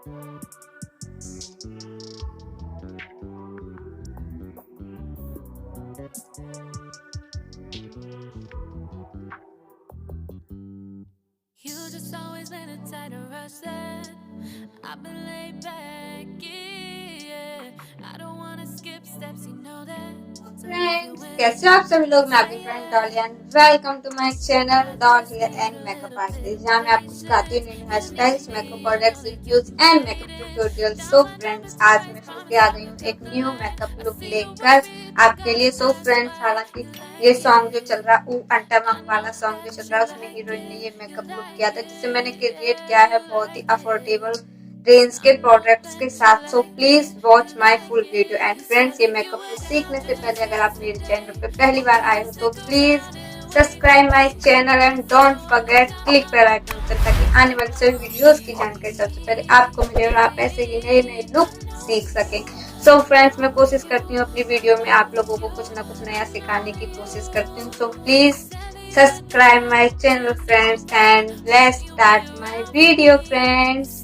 You just always been a tighter rush that I've been laid back, yeah. I don't wanna skip steps, you know that. Friends, कैसे हो आप सभी लोग। मैं आपकी friend Dolly and welcome to my channel doll hair and makeup artist, जहाँ मैं आपको सिखाती हूँ new hair styles, makeup products, reviews and makeup tutorial. So friends, आज मैं फिर से आ गई हूँ एक न्यू मेकअप लुक लेकर आपके लिए। सो फ्रेंड्स, हालांकि ये सॉन्ग जो चल रहा है अंटावा वाला सॉन्ग जो चल रहा है, उसमें हीरोइन ने ये मेकअप लुक किया था, जिसे मैंने क्रिएट किया है बहुत ही अफोर्डेबल रेंज के प्रोडक्ट्स के साथ। So please watch my full video. And friends, ये मेकअप को सीखने से पहले अगर आप मेरे चैनल पे पहली बार आए हो तो please subscribe my channel and don't forget click bell icon पर, ताकि आने वाले सभी वीडियोस की जानकारी सबसे पहले आपको मिले और आप ऐसे ही नए नए लुक सीख सकें। सो फ्रेंड्स, मैं कोशिश करती हूँ अपनी वीडियो में आप लोगों को कुछ ना कुछ नया सिखाने की कोशिश करती हूँ। So please subscribe my channel friends and let's start my video friends.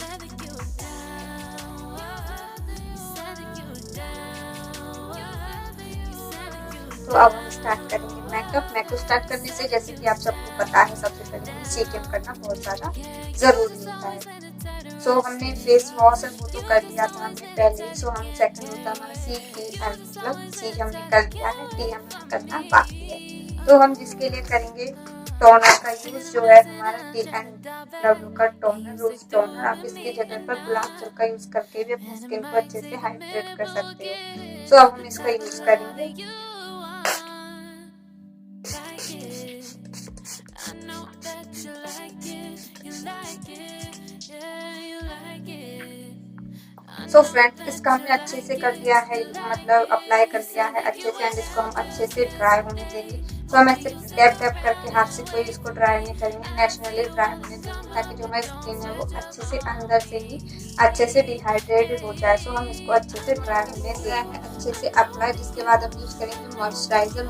तो अब हम स्टार्ट करेंगे मेकअप स्टार्ट करने से, जैसे कि आप सबको पता है, सबसे पहले सीटिंग करना बहुत ज़्यादा ज़रूरी होता है। सो हमने फेस वॉश वो तो कर लिया था हमने पहले। सो हम सेकंड होता है हमारा मतलब सी हमने कर लिया है, टी हमें करना बाकी है। तो हम जिसके लिए करेंगे टोनर का यूज, जो है हमारा टी एंड डब्ल्यू का टोनर, रोज टोनर। आप इसकी जगह पर गुलाब जल का यूज करके भी अपनी स्किन को अच्छे से हाइड्रेट कर सकते हो। सो अब हम इसका यूज करेंगे। सो फ्रेंड्स, इसका हमने अच्छे से कर लिया है, मतलब अप्लाई कर लिया है अच्छे से। एंड इसको हम अच्छे से ड्राई होने देंगे। तो हम ऐसे टैप टैप करके हाथ से कोई इसको ड्राई नहीं करेंगे, नेचुरली ड्राई होने देंगे, ताकि जो हमारी स्किन है वो अच्छे से अंदर से ही अच्छे से डिहाइड्रेट हो जाए। सो हम इसको अच्छे से ड्राई होने देंगे, अच्छे से अप्लाई। जिसके बाद हम यूज करेंगे मॉइस्चराइजर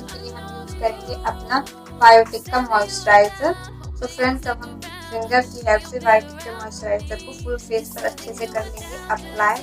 के लिए हम यूज करेंगे अपना बायोटिक का मॉइस्चराइजर। तो फ्रेंड्स, अब हम फिंगर की हेल्प से बायोटिक के मॉइस्चराइजर को फुल फेस पर अच्छे से कर लेंगे अप्लाई।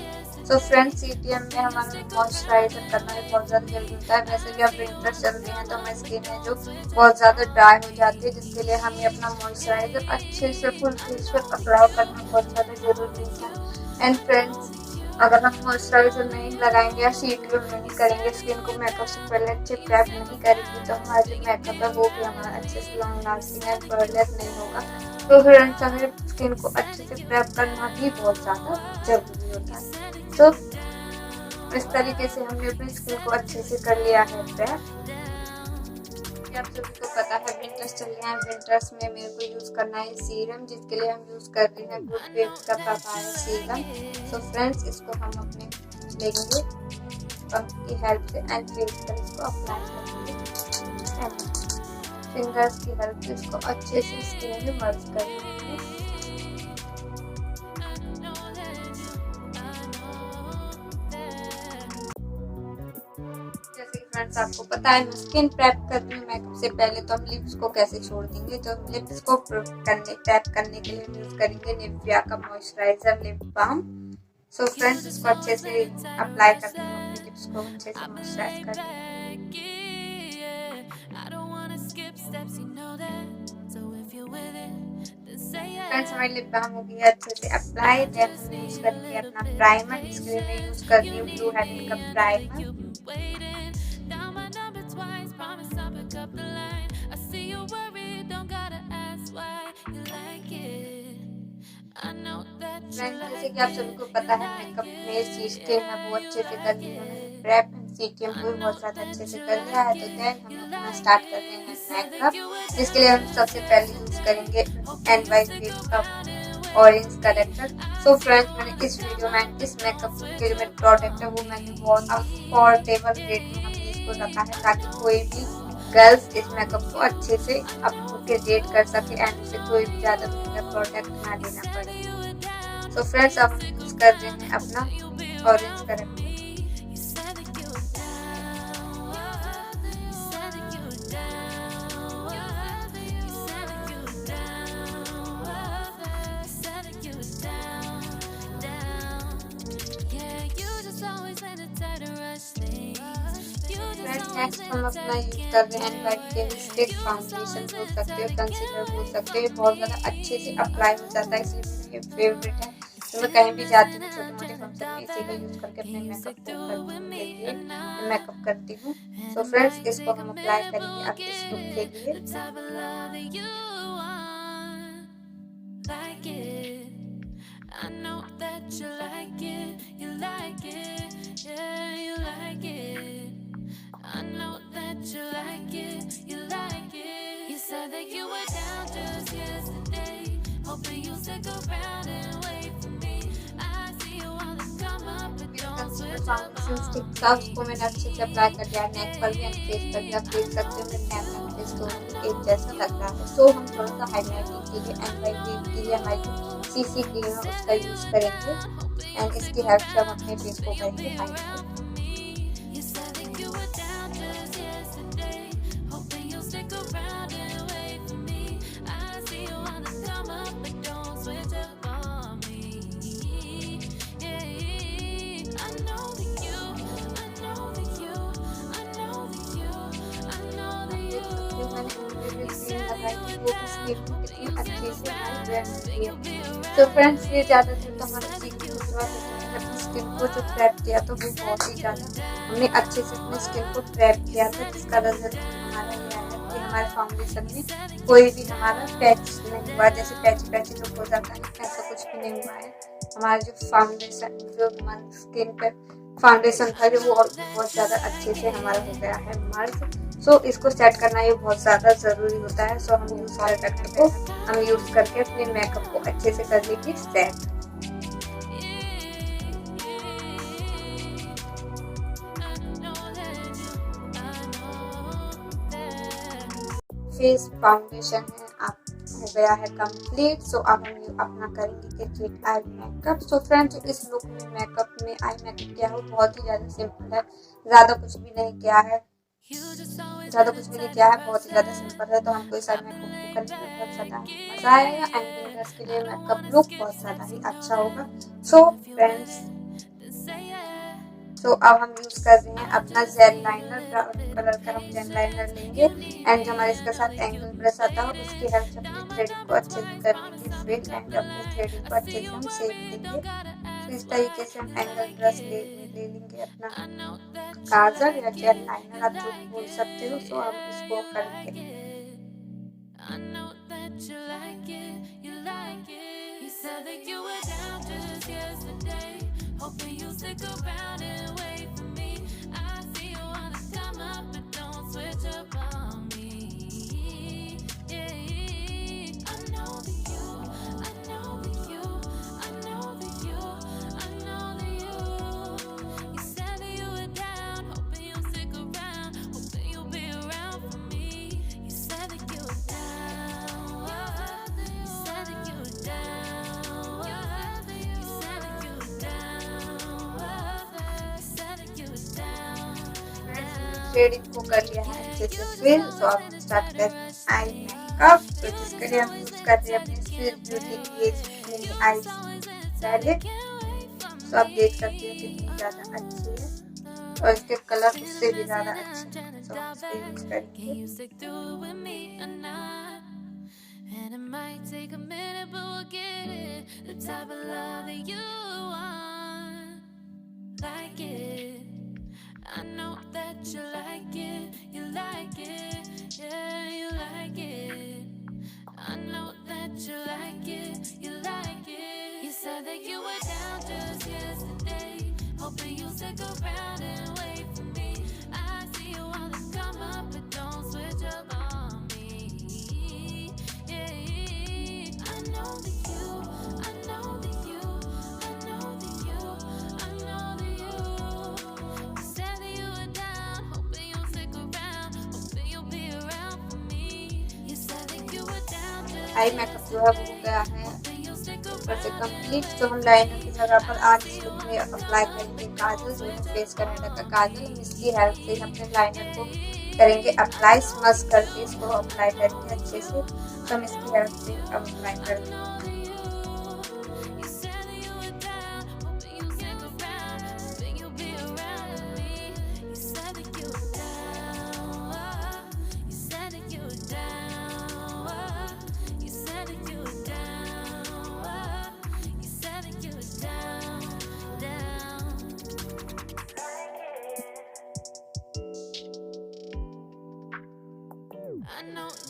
सो फ्रेंड्स, सीटीएम में हमारा मॉइस्चराइजर करना भी बहुत ज़्यादा जरूरी होता है। वैसे भी अब विंटर चल रही है तो हमारी स्किन है जो बहुत ज़्यादा ड्राई हो जाती है, जिसके लिए हमें अपना मॉइस्चराइजर अच्छे से फुल फेस पर अप्लाई करना बहुत ज़्यादा जरूरी होता है। एंड फ्रेंड्स, अगर हम मॉइस्चराइजर नहीं लगाएंगे या सीटीएम नहीं करेंगे, स्किन को मेकअप से पहले अच्छे प्रेप नहीं करेंगे, तो हमारा जो मेकअप है वो भी हमारा अच्छे से लॉन्ग लास्टिंग एंड बर्नलेस नहीं होगा। तो फ्रेंड्स, हमें स्किन को अच्छे से प्रेप करना भी बहुत ज़्यादा जरूरी होता है। तो इस तरीके से हमने अपनी स्किन को अच्छे से कर लिया है प्रेप। आप सभी को पता है विंटर्स चल रहे हैं, विंटर्स में मेरे को यूज करना है सीरम, जिसके लिए हम यूज कर रहे हैं गुड वेव का पापाया सीरम। सो फ्रेंड्स, इसको हम अपने लेंगे पंख की हेल्प से एंड फेस पर इसको अप्लाई करेंगे एंड फिंगर्स की हेल्प से इसको अच्छे से स्किन में मर्ज कर लेंगे। फ्रेंड्स, आपको पता है मैं स्किन प्रेप कर रही हूँ मेकअप से पहले, तो हम लिप्स को कैसे छोड़ देंगे। तो लिप्स को प्रेप करने के लिए हम यूज करेंगे निविया का moisturiser lip balm. So friends, इसको अच्छे से अप्लाई करके अपने लिप्स को अच्छे से मॉइस्चराइज कर लेंगे। फ्रेंड्स, हमारी लिप बाम हो गई है अच्छे से अप्लाई। देन हम यूज करेंगे अपना प्राइमर, जिसके लिए मैं यूज कर रही हूँ ब्लू हेवन का प्राइमर। जैसे कि आप सभी को पता है मेकअप में सीस्टेम है वो अच्छे से कर लिया है, प्रेप एंड सीटीएम को भी बहुत ज़्यादा अच्छे से कर लिया है। तो देन हम अपना स्टार्ट कर रहे हैं मेकअप, जिसके लिए हम सबसे पहले यूज करेंगे NYX orange character. So friends, मैंने इस वीडियो में इस मेकअप के जो मेरे प्रोडक्ट है वो मैंने बहुत अफोर्डेबल रेट में हमने इसको रखा है, ताकि कोई भी गर्ल्स इस मेकअप को अच्छे से अपने रेट कर सके एंड उसे कोई भी ज़्यादा महंगा प्रोडक्ट ना लेना पड़े। तो फ्रेंड्स, अब हम यूज कर रहे हैं अपना ऑरेंज करेक्टर। नेक्स्ट हम अपना यूज कर रहे हैं एनवाई लिपस्टिक फाउंडेशन बोल सकते हो, कंसीलर बोल सकते हो। ये बहुत ज़्यादा अच्छे से अप्लाई हो जाता है, इसलिए ये फेवरेट है। तो मैं कहीं भी जाती हूँ छोटे मोटे फंक्शन में इसी का यूज करके अपने मेकअप को करने के लिए मेकअप करती हूँ। तो फ्रेंड्स इसको हम अप्लाई करेंगे अब इस लुक के लिए। I know that you like it, you like it, yeah, you like it. I know that you like it, you like it. You said that you were down just yesterday, hoping you'll stick around and wait for me. I see you wanna come up, but don't switch up foundation stick on था उसको मैंने अच्छे से apply कर दिया, नेक पर भी and face पर भी। आप देख सकते हो मेरे नेक एंड फेस दोनों एक जैसा लग रहा है। सो हम थोड़ा सा हाईलाइटिंग के लिए एनवाई के लिए हमारी जो सीसी क्रीम है उसका यूज करेंगे एंड इसकी हेल्प से हम अपने फेस को करेंगे highlight. You said that you were down just yesterday, hoping you'll stick around and wait for me. I see you wanna come up, but don't switch up on me. Yeah, I know that you, I know that you, I know that you, I know that you. तो friends ये ज़्यादातर तो हमारा skin को जो trap किया तो वो बहुत ही ज़्यादा हमने अच्छे से अपनी स्किन को ट्रैप किया था, जिसका रिजल्ट हमारा ये आया कि हमारे फाउंडेशन में कोई भी हमारा पैच नहीं हुआ, जैसे पैची लुक हो जाता है ऐसा कुछ भी नहीं हुआ है। हमारा जो फाउंडेशन जो हमारी स्किन पे फाउंडेशन था जो वो बहुत ज़्यादा अच्छे से हमारा हो गया है मर्ज। सो इसको सेट करना ये बहुत ज़्यादा ज़रूरी होता है। सो हम यूज़ प्रोडक्ट को हम यूज़ करके अपने मेकअप को अच्छे से कर लेंगे सेट। फेस फाउंडेशन है आप हो गया है कंप्लीट। सो अब हम अपना करेंगे कि आई मेकअप। सो फ्रेंड्स इस लुक में मेकअप में आई मेकअप किया हो बहुत ही ज़्यादा सिंपल है, ज़्यादा कुछ भी नहीं किया है, बहुत ही ज़्यादा सिंपल है। तो हमको इस आई मेकअप को करने में बहुत ज़्यादा मज़ा आएगा एंड बिगिनर्स के लिए मेकअप लुक बहुत ज़्यादा ही अच्छा होगा। सो फ्रेंड्स तो अब हम यूज कर रहे हैं अपना जेल लाइनर, ब्राउन कलर का हम जेल लाइनर लेंगे एंड हमारे इसके साथ एंगल ब्रश आता है उसकी हेल्प से अपनी थ्रेडिंग को अच्छे से कर लेंगे फिल एंड अपनी थ्रेडिंग को अच्छे से हम शेप देंगे। तो इस तरीके से हम एंगल ब्रश ले लेंगे अपना काजल या जेल लाइनर आप जो बोल सकते हो। सो हम इसको करेंगे। Hoping you'll stick around and wait for me. I see you wanna come up, but don't switch up on me. Yeah, I know that you, I know that you, I know that you, I know that you. You said that you were down, hoping you'll stick around, hoping you'll be around for me. You said that you were down, you said that you were down, you said that you were down. Threading को कर लिया है अच्छे से fill. तो अब start कर eye makeup. तो जिसके लिए हम यूज कर रहे हैं अपने स्विस ब्यूटी की आई पैलेट। तो आप देख सकते हो कितनी ज़्यादा अच्छी है और इसके कलर उससे भी ज़्यादा अच्छे हैं। तो हम इसको यूज करेंगे। And it might take a minute, but we'll get it. The type of love that you want, like it. I know that you like it, you like it, yeah, you like it. I know that you like it, you like it. You said that you were down just yesterday, hoping you'll stick around and wait for me. I see you wanna come up, but don't switch up on me. Yeah, I know that you, I know that you, I know that you, I know that you. You said that you were down, hoping you'll stick around, hoping you'll be around for me. You said that you were down just eye makeup जो है वो हो गया है ऊपर से complete. तो हम लाइनर की जगह पर आज इस लुक में अप्लाई करेंगे काजल, जो है फेस कनाडा का काजल। हम इसकी हेल्प से अपने लाइनर को करेंगे अप्लाई, स्मज करके इसको अप्लाई करेंगे अच्छे से। तो हम इसकी हेल्प से अप्लाई करेंगे।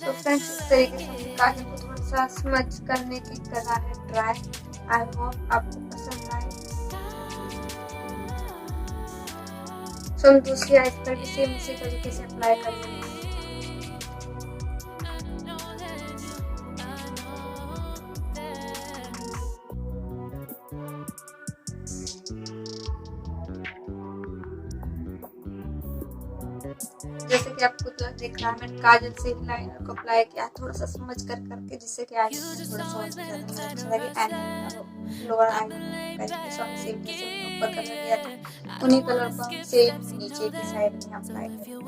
तो फ्रेंड्स इस तरीके से हमने काजल को थोड़ा सा स्मच करने की करा है ट्राई। आई होप आपको पसंद आए। सो हम दूसरी आइज पर भी सेम इसी तरीके से अप्लाई कर लेंगे। जैसे कि आपको तो दिख रहा है मैंने काजल से ही लाइनर को अप्लाई किया थोड़ा सा समझ कर करके, जिससे कि आई थोड़ा सा और ज्यादा अच्छा लगे। एंड लोअर आई करके सो हम सेम जैसे ऊपर कलर दिया था उन्हीं कलर को हम सेम नीचे की साइड में अप्लाई करेंगे।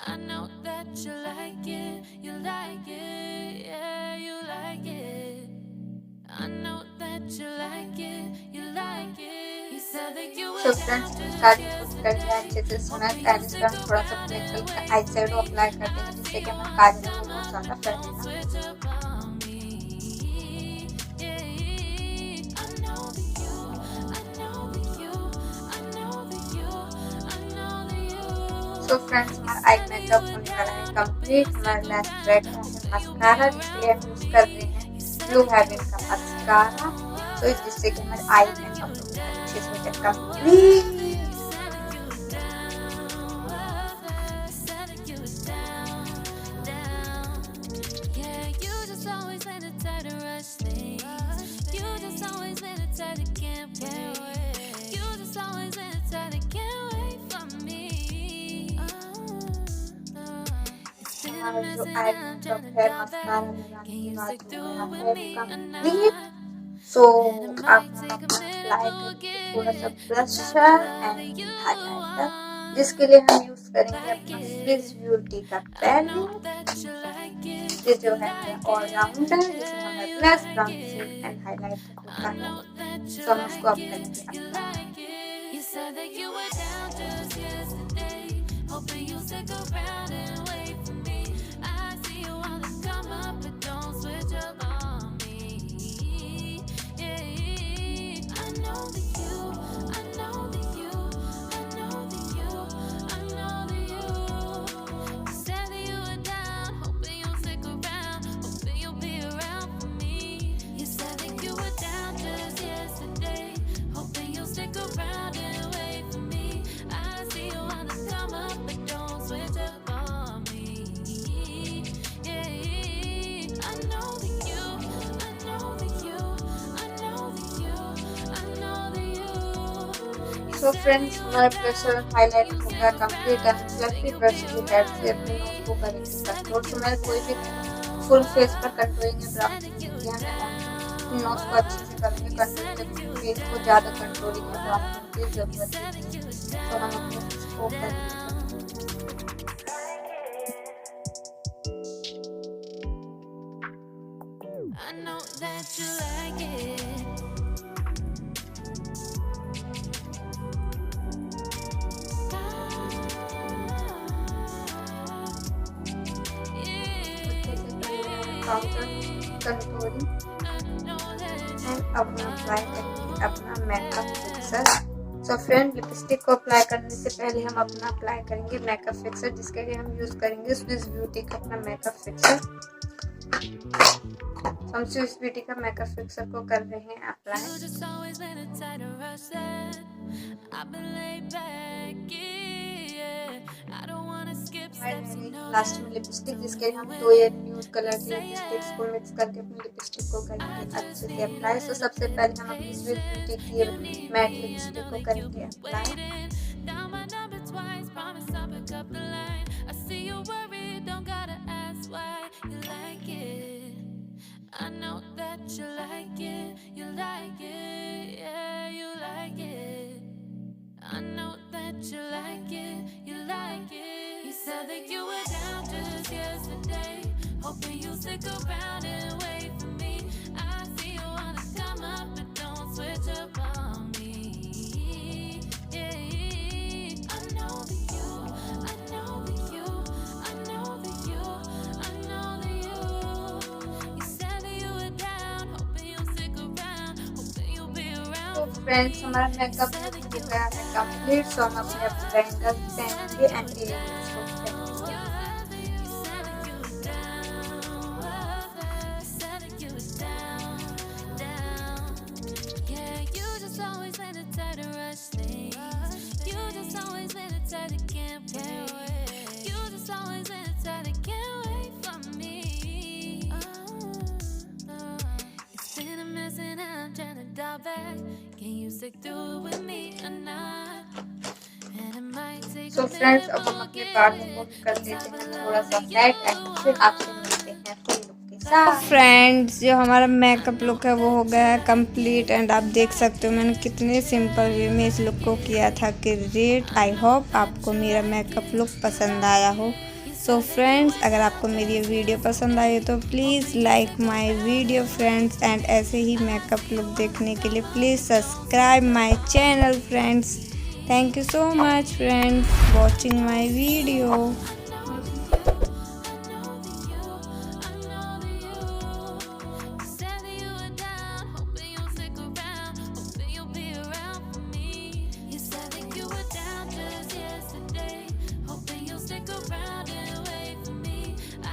I know that you like it, you like it, yeah, you like it. I know that you like it, you like it. You said that you So friends, काजल को कर लिया अच्छे से smudge and इस पर थोड़ा सा ब्लैक कलर का आई शेडो अप्लाई करते हैं, जिससे कि हमारे काजल को बहुत ज्यादा फैलेगा। तो फ्रेंड्स हमारा आई मेकअप होने वाला है कंप्लीट। हमारा लास्ट रेड है मस्कारा, जिसके लिए हम यूज कर रहे हैं ब्लू हेवन का मस्कारा। तो जिससे कि हमारे आई मेकअप अच्छे से हो जाए कंप्लीट। हमारा जो आई मेकअप है मस्कारा लगाने के बाद हो गया है कंप्लीट। सो आप अप्लाई करेंगे थोड़ा सा ब्लशर एंड हाइलाइटर, जिसके लिए हम यूज करेंगे अपना स्विस ब्यूटी का पैलेट। ये जो है ऑल राउंडर, जिसमें हमें ब्लश, ब्राउन एंड हाइलाइटर होता है। सो हम उसको अप्लाई सो फ्रेंड्स हमारा ब्लशर हाईलाइट हो गया कंप्लीट। फ्लफी ब्रश की हेड से अपने नोज को करेंगे कंट्रोल। तो मैं कोई भी फुल फेस पर कंट्रोलिंग या ड्राफ्टिंग किया है, नोज को अच्छे से करेंगे कंट्रोल। जब फेस को ज़्यादा कंट्रोलिंग या ड्राफ्टिंग की जरूरत है तो हम अपने फेस को करेंगे। I know that you like it. Controlling and अब हम अप्लाई करेंगे अपना makeup fixer. So friend lipstick को अप्लाई करने से पहले हम अपना अप्लाई करेंगे मेकअप फिक्सर, जिसके लिए हम यूज करेंगे स्विस ब्यूटी का अपना मेकअप फिक्सर। हम स्विस ब्यूटी का मेकअप फिक्सर को कर रहे हैं अप्लाई। लास्ट में लिपस्टिक, जिसके लिए हम 2 या न्यूड कलर की लिपस्टिक्स को मिक्स करके अपनी लिपस्टिक को करेंगे अच्छे से अप्लाई। तो सबसे पहले हम अपनी स्विस ब्यूटी की मैट लिपस्टिक को करेंगे apply. I know that you like it, you like it, yeah, you like it. I know that you like it, you like it. You said that you were down just yesterday, hoping you'll stick around and wait for me. I see you wanna come up, but don't switch up on me. Yeah, I know that you, I know that you, I friends हमारा makeup look हो गया है complete. सो हम अपने bangles पहनेंगे and earrings को पहनेंगे। So friends अब हम अपने बालों को भी कर लेते हैं थोड़ा सा फ्लैट एंड फिर आपसे मिलते हैं फुल लुक के साथ। फ्रेंड्स जो हमारा मेकअप लुक है वो हो गया है कंप्लीट एंड आप देख सकते हो मैंने कितने सिंपल वे में इस लुक को किया था कि रेट। आई होप आपको मेरा मेकअप लुक पसंद आया हो। सो फ्रेंड्स अगर आपको मेरी ये वीडियो पसंद आई हो तो please like my video friends and ऐसे ही मेकअप लुक देखने के लिए please subscribe my channel friends. Thank you so much friends watching my video.